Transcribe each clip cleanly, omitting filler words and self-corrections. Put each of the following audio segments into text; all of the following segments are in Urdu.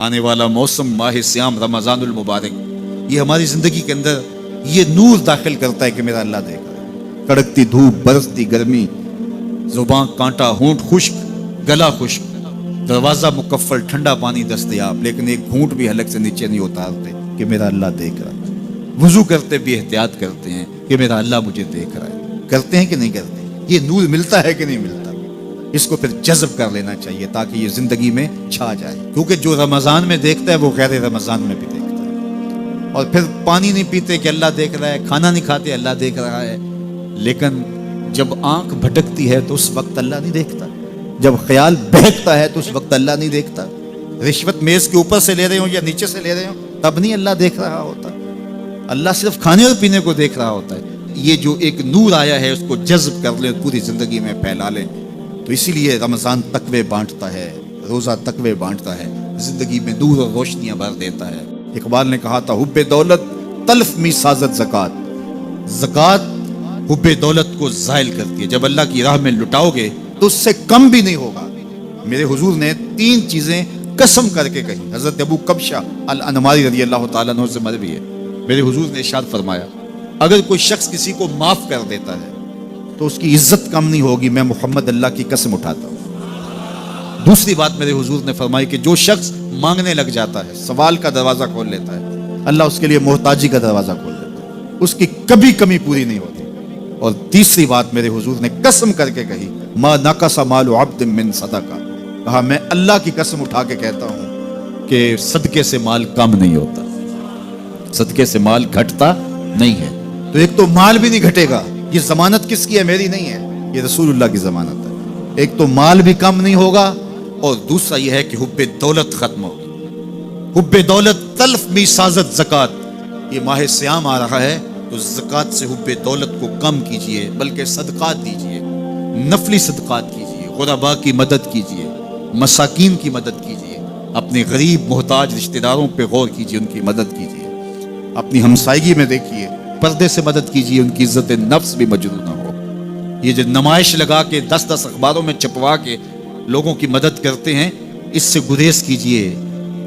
آنے والا موسم ماہ سیام رمضان المبارک، یہ ہماری زندگی کے اندر یہ نور داخل کرتا ہے کہ میرا اللہ دیکھ رہا ہے۔ کڑکتی دھوپ، برستی گرمی، زباں کانٹا، ہونٹ خشک، گلا خشک، دروازہ مکفل، ٹھنڈا پانی دستیاب، لیکن ایک گھونٹ بھی حلق سے نیچے نہیں اتارتے کہ میرا اللہ دیکھ رہا ہے۔ وضو کرتے بھی احتیاط کرتے ہیں کہ میرا اللہ مجھے دیکھ رہا ہے۔ کرتے ہیں کہ نہیں کرتے؟ یہ نور ملتا ہے کہ نہیں ملتا؟ اس کو پھر جذب کر لینا چاہیے تاکہ یہ زندگی میں چھا جائے، کیونکہ جو رمضان میں دیکھتا ہے وہ غیر رمضان میں بھی دیکھتا ہے۔ اور پھر پانی نہیں پیتے کہ اللہ دیکھ رہا ہے، کھانا نہیں کھاتے اللہ دیکھ رہا ہے، لیکن جب آنکھ بھٹکتی ہے تو اس وقت اللہ نہیں دیکھتا، جب خیال بہکتا ہے تو اس وقت اللہ نہیں دیکھتا، رشوت میز کے اوپر سے لے رہے ہوں یا نیچے سے لے رہے ہوں تب نہیں اللہ دیکھ رہا ہوتا، اللہ صرف کھانے اور پینے کو دیکھ رہا ہوتا ہے۔ یہ جو ایک نور آیا ہے اس کو جذب کر لیں، پوری زندگی میں پھیلا لیں۔ تو اسی لیے رمضان تقوی بانٹتا ہے، روزہ تقوی بانٹتا ہے، زندگی میں نور اور روشنیاں بھر دیتا ہے۔ اقبال نے کہا تھا حب دولت تلف می سازت زکات، زکات حب دولت کو زائل کرتی ہے۔ جب اللہ کی راہ میں لٹاؤ گے تو اس سے کم بھی نہیں ہوگا۔ میرے حضور نے 3 چیزیں قسم کر کے کہی، حضرت ابو کبشہ الانماری رضی اللہ تعالیٰ عنہ سے مروی ہے۔ میرے حضور نے ارشاد فرمایا اگر کوئی شخص کسی کو معاف کر دیتا ہے تو اس کی عزت کم نہیں ہوگی، میں محمد اللہ کی قسم اٹھاتا ہوں۔ دوسری بات میرے حضور نے فرمائی کہ جو شخص مانگنے لگ جاتا ہے، سوال کا دروازہ کھول لیتا ہے، اللہ اس کے لیے محتاجی کا دروازہ کھول دیتا ہے، اس کی کبھی کمی پوری نہیں ہوتی۔ اور تیسری بات میرے حضور نے قسم کر کے کہی ما نقص مال عبد من صدقہ، کہا میں اللہ کی قسم اٹھا کے کہتا ہوں کہ صدقے سے مال کم نہیں ہوتا، صدقے سے مال گھٹتا نہیں ہے۔ تو ایک تو مال بھی نہیں گھٹے گا، یہ ضمانت کس کی ہے؟ میری نہیں ہے، یہ رسول اللہ کی ضمانت ہے۔ ایک تو مال بھی کم نہیں ہوگا، اور دوسرا یہ ہے کہ حب دولت ختم ہوگی۔ حب دولت تلف می سازت زکات، یہ ماہ سیام آ رہا ہے تو زکات سے حب دولت کو کم کیجئے، بلکہ صدقات دیجئے، نفلی صدقات کیجئے، غرباء کی مدد کیجئے، مساکین کی مدد کیجئے، اپنے غریب محتاج رشتہ داروں پہ غور کیجئے، ان کی مدد کیجئے، اپنی ہمسائیگی میں دیکھیے، پردے سے مدد کیجئے، ان کی عزت نفس بھی مجروح نہ ہو۔ یہ جو نمائش لگا کے 10 اخباروں میں چھپوا کے لوگوں کی مدد کرتے ہیں، اس سے گریز کیجئے۔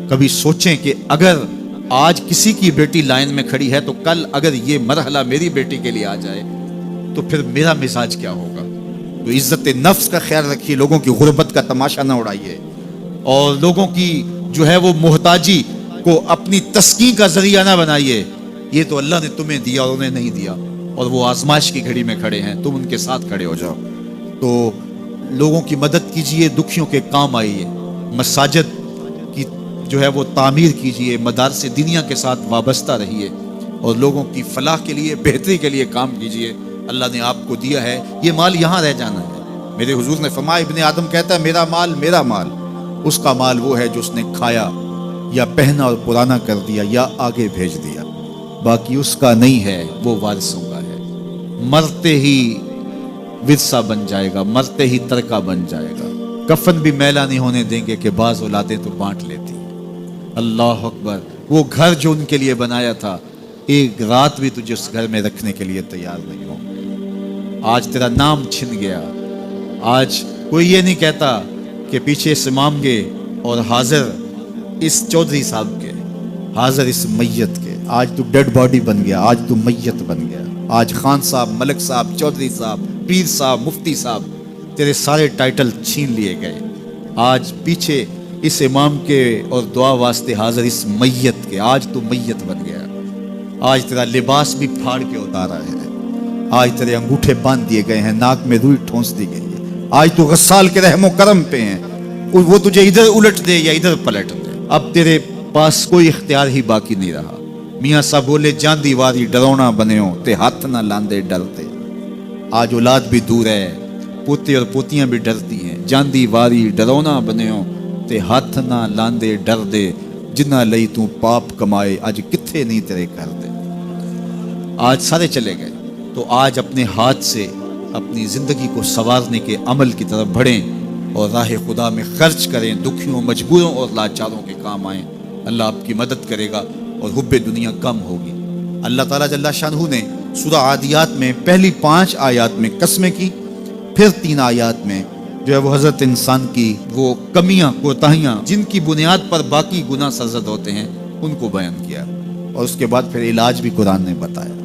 کبھی سوچیں کہ اگر آج کسی کی بیٹی لائن میں کھڑی ہے تو کل اگر یہ مرحلہ میری بیٹی کے لیے آ جائے تو پھر میرا مزاج کیا ہوگا؟ تو عزت نفس کا خیال رکھیے، لوگوں کی غربت کا تماشا نہ اڑائیے، اور لوگوں کی جو ہے وہ محتاجی کو اپنی تسکین کا ذریعہ نہ بنائیے۔ یہ تو اللہ نے تمہیں دیا اور انہیں نہیں دیا، اور وہ آزمائش کی گھڑی میں کھڑے ہیں، تم ان کے ساتھ کھڑے ہو جاؤ۔ تو لوگوں کی مدد کیجئے، دکھیوں کے کام آئیے، مساجد کی جو ہے وہ تعمیر کیجئے، مدارس دینیا کے ساتھ وابستہ رہیے، اور لوگوں کی فلاح کے لیے، بہتری کے لیے کام کیجئے۔ اللہ نے آپ کو دیا ہے، یہ مال یہاں رہ جانا ہے۔ میرے حضور نے فرمایا ابن آدم کہتا ہے میرا مال میرا مال، اس کا مال وہ ہے جو اس نے کھایا یا پہنا اور پرانا کر دیا یا آگے بھیج دیا، باقی اس کا نہیں ہے، وہ وارثوں کا ہے۔ مرتے ہی ورثہ بن جائے گا، مرتے ہی ترکہ بن جائے گا۔ کفن بھی میلا نہیں ہونے دیں گے کہ بعض اولادیں تو بانٹ لیتی ہیں۔ اللہ اکبر، وہ گھر جو ان کے لیے بنایا تھا، ایک رات بھی تجھے اس گھر میں رکھنے کے لیے تیار نہیں ہوں۔ آج تیرا نام چھن گیا، آج کوئی یہ نہیں کہتا کہ پیچھے اس امام کے اور حاضر اس چودھری صاحب کے، حاضر اس میت کے، آج تو ڈیڈ باڈی بن گیا، آج تو میت بن گیا۔ آج خان صاحب، ملک صاحب، چودھری صاحب، پیر صاحب، مفتی صاحب، تیرے سارے ٹائٹل چھین لیے گئے۔ آج پیچھے اس امام کے اور دعا واسطے حاضر اس میت کے، آج تو میت بن گیا۔ آج تیرا لباس بھی پھاڑ کے اتارا ہے، آج تیرے انگوٹھے باندھ دیے گئے ہیں، ناک میں روئی ٹھونس دی گئی ہے، آج تو غسال کے رحم و کرم پہ ہیں، وہ تجھے ادھر الٹ دے یا ادھر پلٹ دے، اب تیرے پاس کوئی اختیار ہی باقی نہیں رہا۔ میاں صاحب بولے جان دیواری ڈرونا بنےو تے ہاتھ نہ لاندے ڈرتے۔ آج اولاد بھی دور ہے، پوتے اور پوتیاں بھی ڈرتی ہیں، جان دیواری ڈرونا بنےو تے ہاتھ نہ لاندے ڈر دے، جنہ لئی تو پاپ کمائے اج کتھے نہیں تیرے کر دے۔ آج سارے چلے گئے، تو آج اپنے ہاتھ سے اپنی زندگی کو سنوارنے کے عمل کی طرف بڑھیں اور راہ خدا میں خرچ کریں، دکھیوں، مجبوروں اور لاچاروں کے کام آئیں۔ اللہ آپ کی مدد کرے گا اور حب دنیا کم ہوگی۔ اللہ تعالیٰ جل شانہ نے سورہ عادیات میں پہلی 5 آیات میں قسمیں کی، پھر 3 آیات میں جو ہے وہ حضرت انسان کی وہ کمیاں کوتاہیاں جن کی بنیاد پر باقی گناہ سرزد ہوتے ہیں ان کو بیان کیا، اور اس کے بعد پھر علاج بھی قرآن نے بتایا،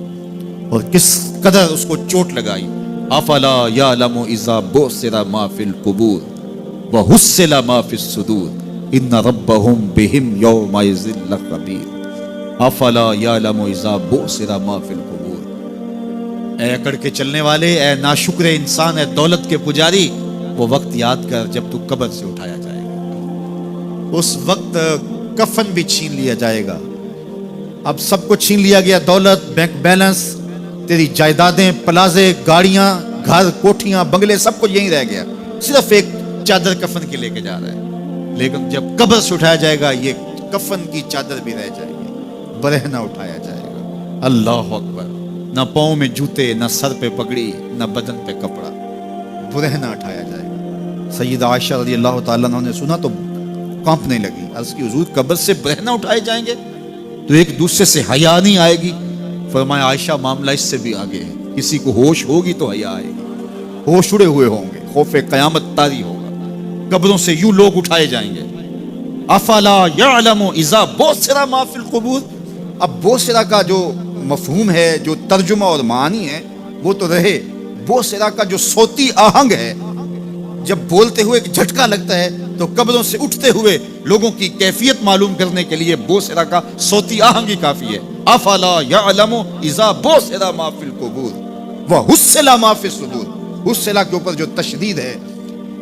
اور کس قدر اس کو چوٹ لگائی۔ افلا یعلم اذا بعثر ما فی القبور وحصل ما فی الصدور ان ربهم بهم یومئذ لخبیر۔ افلا یعلم اذا بعثر ما فی القبور، اے اکڑ کے چلنے والے، اے ناشکر انسان، اے دولت کے پجاری، وہ وقت یاد کر جب تو قبر سے اٹھایا جائے گا۔ اس وقت کفن بھی چھین لیا جائے گا۔ اب سب کو چھین لیا گیا، دولت، بینک بیلنس، تیری جائیدادیں، پلازے، گاڑیاں، گھر، کوٹھیاں، بنگلے، سب کچھ یہیں رہ گیا، صرف ایک چادر کفن کے لے کے جا رہا ہے۔ لیکن جب قبر سے اٹھایا جائے گا یہ کفن کی چادر بھی رہ جائے گی، برہنہ اٹھایا جائے گا۔ اللہ اکبر، نہ پاؤں میں جوتے، نہ سر پہ پگڑی، نہ بدن پہ کپڑا، برہنہ اٹھایا جائے گا۔ سیدہ عائشہ رضی اللہ تعالیٰ عنہ نے سنا تو کانپنے لگی، عرض کی حضور قبر سے برہنہ اٹھائے جائیں گے تو ایک دوسرے سے حیا نہیں آئے گی؟ فرمایا عائشہ معاملہ اس سے بھی آگے ہے، کسی کو ہوش ہوگی تو حیا آئے گی، ہوش اڑے ہوئے ہوں گے، خوف قیامت طاری ہوگا، قبروں سے یوں لوگ اٹھائے جائیں گے۔ افلا یعلم اذا بعثر ما فی القبور، اب بعثر کا جو مفہوم ہے، جو ترجمہ اور معنی ہے وہ تو رہے، بعثر کا جو صوتی آہنگ ہے، جب بولتے ہوئے ایک جھٹکا لگتا ہے تو قبروں سے اٹھتے ہوئے لوگوں کی کیفیت معلوم کرنے کے لیے بعثر کا صوتی آہنگ ہی کافی ہے۔ افلا یعلم اذا بعثر ما فی القبور وحصل ما فی الصدور، حصل کے اوپر جو تشدید ہے،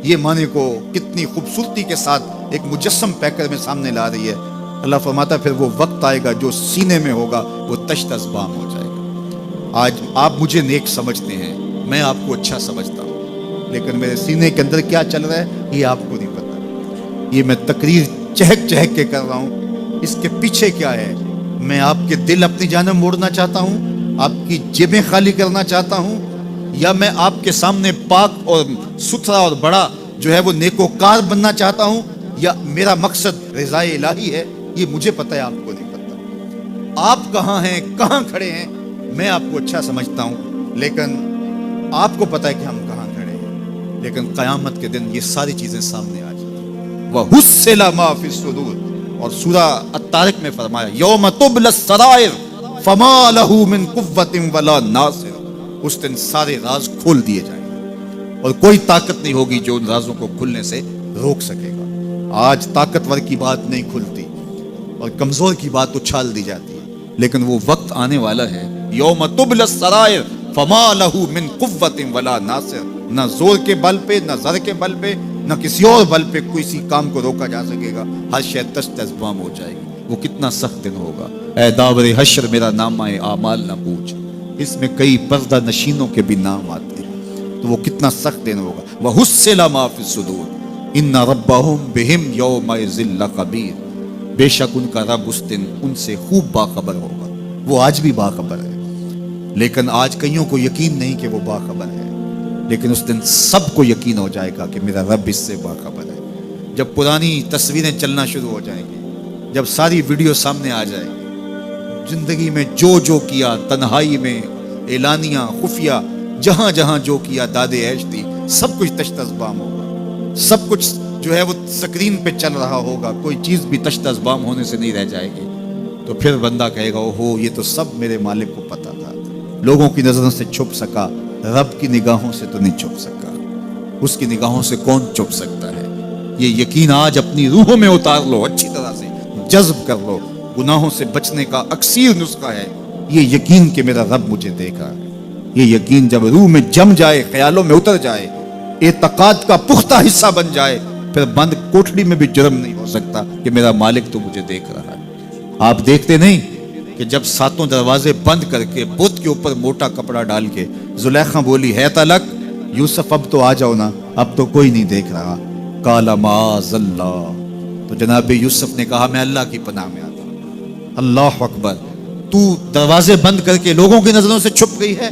یہ معنی کو کتنی خوبصورتی کے ساتھ ایک مجسم پیکر میں سامنے لا رہی ہے۔ اللہ فرماتا پھر وہ وقت آئے گا جو سینے میں ہوگا وہ تشت ازبام ہو جائے گا۔ آج آپ مجھے نیک سمجھتے ہیں، میں آپ کو اچھا سمجھتا ہوں، لیکن میرے سینے کے اندر کیا چل رہا ہے یہ آپ کو نہیں پتا۔ یہ میں تقریر چہک چہک کے کر رہا ہوں، اس کے پیچھے کیا ہے؟ میں آپ کے دل اپنی جانب موڑنا چاہتا ہوں، آپ کی جیبیں خالی کرنا چاہتا ہوں، یا میں آپ کے سامنے پاک اور ستھرا اور بڑا جو ہے وہ نیکوکار بننا چاہتا ہوں، یا میرا مقصد رضائے الہی ہے؟ یہ مجھے پتہ ہے، آپ کو نہیں پتہ۔ آپ کہاں ہیں، کہاں کھڑے ہیں، میں آپ کو اچھا سمجھتا ہوں، لیکن آپ کو پتہ ہے کہ ہم کہاں کھڑے ہیں۔ لیکن قیامت کے دن یہ ساری چیزیں سامنے آ جائیں۔ وَحُصِّلَ مَا فِي الصُّدُورِ، اور سورہ الطارق میں فرمایا یوم تبلی السرائر فما لہ من قوت ولا ناصر، اس دن سارے راز کھول دیے جائیں گے اور کوئی طاقت نہیں ہوگی جو ان رازوں کو کھلنے سے روک سکے گا۔ آج طاقتور کی بات نہیں کھلتی اور کمزور کی بات اچھال دی جاتی ہے، لیکن وہ وقت آنے والا ہے یوم تبلی السرائر فما لہ من قوت ولا ناصر، نہ زور کے بل پہ، نہ زر کے بل پہ، نہ کسی اور بل پہ کسی کام کو روکا جا سکے گا، ہر شے تشت ازبام ہو جائے گی۔ وہ کتنا سخت دن ہوگا۔ اے داور حشر میرا نامہ اعمال نہ پوچھ، اس میں کئی پردہ نشینوں کے بھی نام آتے ہیں، تو وہ کتنا سخت دن ہوگا۔ وَحُصِّلَ مَا فِي الصُّدُورِ إِنَّ رَبَّهُمْ بِهِمْ يَوْمَئِذٍ لَخَبِيرٌ، بے شک ان کا رب اس دن ان سے خوب باخبر ہوگا۔ وہ آج بھی باخبر ہے، لیکن آج کئیوں کو یقین نہیں کہ وہ باخبر ہے، لیکن اس دن سب کو یقین ہو جائے گا کہ میرا رب اس سے باخبر ہے۔ جب پرانی تصویریں چلنا شروع ہو جائیں گی، جب ساری ویڈیو سامنے آ جائے گی، زندگی میں جو کیا، تنہائی میں، اعلانیہ، خفیہ، جہاں جہاں جو کیا، داد عیش تھی، سب کچھ تشت ازبام ہوگا، سب کچھ جو ہے وہ سکرین پہ چل رہا ہوگا، کوئی چیز بھی تشت ازبام ہونے سے نہیں رہ جائے گی۔ تو پھر بندہ کہے گا اوہو یہ تو سب میرے مالک کو پتا تھا، لوگوں کی نظروں سے چھپ سکا، رب کی نگاہوں سے تو نہیں چھپ سکا۔ اس کی نگاہوں سے کون چھپ سکتا ہے؟ یہ یقین آج اپنی روحوں میں اتار لو، اچھی طرح سے جذب کر لو۔ گناہوں سے بچنے کا اکثیر نسخہ ہے یہ یقین کہ میرا رب مجھے دیکھا۔ یہ یقین جب روح میں جم جائے، خیالوں میں اتر جائے، اعتقاد کا پختہ حصہ بن جائے، پھر بند کوٹھڑی میں بھی جرم نہیں ہو سکتا کہ میرا مالک تو مجھے دیکھ رہا ہے۔ آپ دیکھتے نہیں کہ جب ساتوں دروازے بند کر کے بت کے اوپر موٹا کپڑا ڈال کے زلیخا بولی ہے تلک یوسف اب تو آ جاؤ نا، اب تو کوئی نہیں دیکھ رہا، قال معاذ اللہ، تو جناب یوسف نے کہا میں اللہ کی پناہ میں آتا ہوں۔ اللہ اکبر، تو دروازے بند کر کے لوگوں کی نظروں سے چھپ گئی ہے،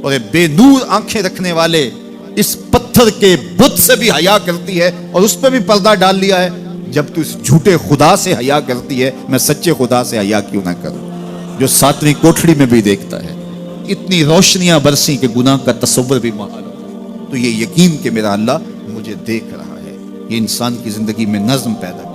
اور بے نور آنکھیں رکھنے والے اس پتھر کے بت سے بھی حیا کرتی ہے اور اس پہ بھی پردہ ڈال لیا ہے۔ جب تو اس جھوٹے خدا سے حیا کرتی ہے، میں سچے خدا سے حیا کیوں نہ کروں جو ساتویں کوٹھڑی میں بھی دیکھتا ہے۔ اتنی روشنیاں برسی کہ گناہ کا تصور بھی محال ہو، تو یہ یقین کہ میرا اللہ مجھے دیکھ رہا ہے. یہ انسان کی زندگی میں نظم پیدا